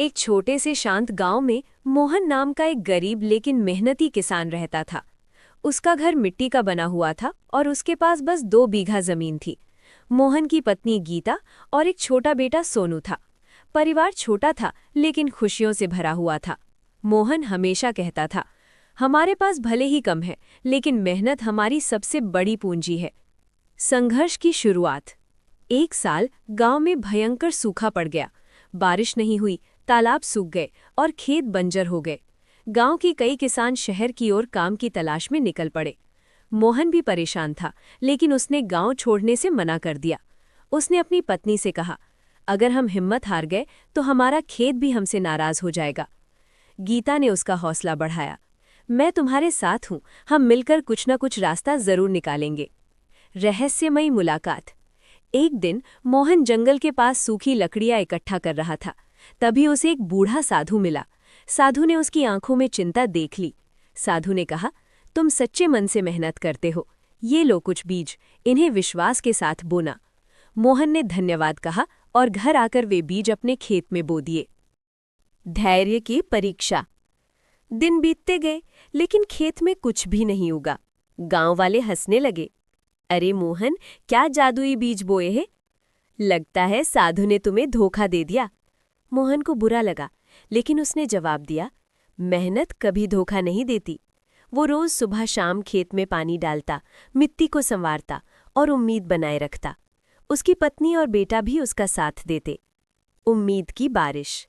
एक छोटे से शांत गांव में मोहन नाम का एक गरीब लेकिन मेहनती किसान रहता था। उसका घर मिट्टी का बना हुआ था और उसके पास बस 2 बीघा जमीन थी। मोहन की पत्नी गीता और एक छोटा बेटा सोनू था। परिवार छोटा था लेकिन खुशियों से भरा हुआ था। मोहन हमेशा कहता था, हमारे पास भले ही कम है लेकिन मेहनत हमारी सबसे बड़ी पूंजी है। संघर्ष की शुरुआत। एक साल गांव में भयंकर सूखा पड़ गया। बारिश नहीं हुई, तालाब सूख गए और खेत बंजर हो गए। गांव के कई किसान शहर की ओर काम की तलाश में निकल पड़े। मोहन भी परेशान था, लेकिन उसने गांव छोड़ने से मना कर दिया। उसने अपनी पत्नी से कहा, अगर हम हिम्मत हार गए तो हमारा खेत भी हमसे नाराज हो जाएगा। गीता ने उसका हौसला बढ़ाया, मैं तुम्हारे साथ हूं, हम मिलकर कुछ न कुछ रास्ता जरूर निकालेंगे। रहस्यमयी मुलाकात। एक दिन मोहन जंगल के पास सूखी लकड़ियां इकट्ठा कर रहा था। तभी उसे एक बूढ़ा साधु मिला। साधु ने उसकी आंखों में चिंता देख ली। साधु ने कहा, तुम सच्चे मन से मेहनत करते हो, ये लो कुछ बीज, इन्हें विश्वास के साथ बोना। मोहन ने धन्यवाद कहा और घर आकर वे बीज अपने खेत में बो दिए। धैर्य की परीक्षा। दिन बीतते गए लेकिन खेत में कुछ भी नहीं उगा। गांव वाले हंसने लगे, अरे मोहन, क्या जादुई बीज बोए हैं? लगता है साधु ने तुम्हें धोखा दे दिया। मोहन को बुरा लगा, लेकिन उसने जवाब दिया, मेहनत कभी धोखा नहीं देती। वो रोज सुबह शाम खेत में पानी डालता, मिट्टी को संवारता और उम्मीद बनाए रखता। उसकी पत्नी और बेटा भी उसका साथ देते। उम्मीद की बारिश।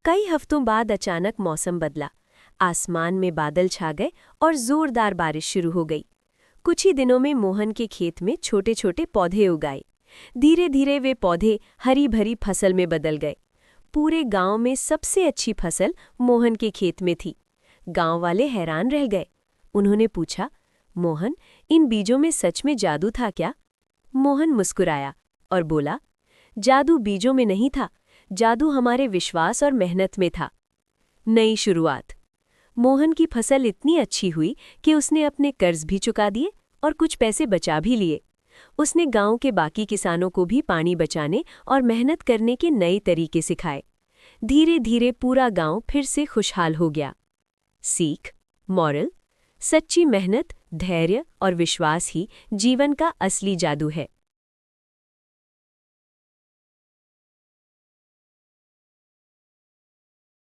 कई हफ्तों बाद अचानक मौसम बदला। आसमान में बादल छा गए और जोरदार बारिश शुरू हो गई। कुछ ही दिनों में मोहन के खेत में छोटे छोटे पौधे उगाए। धीरे धीरे वे पौधे हरी भरी फसल में बदल गए। पूरे गांव में सबसे अच्छी फसल मोहन के खेत में थी। गांव वाले हैरान रह गए। उन्होंने पूछा, मोहन, इन बीजों में सच में जादू था क्या? मोहन मुस्कुराया और बोला, जादू बीजों में नहीं था, जादू हमारे विश्वास और मेहनत में था। नई शुरुआत। मोहन की फसल इतनी अच्छी हुई कि उसने अपने कर्ज भी चुका दिए और कुछ पैसे बचा भी लिए। उसने गांव के बाकी किसानों को भी पानी बचाने और मेहनत करने के नए तरीके सिखाए। धीरे धीरे पूरा गांव फिर से खुशहाल हो गया। सीख, मॉरल, सच्ची मेहनत, धैर्य और विश्वास ही जीवन का असली जादू है।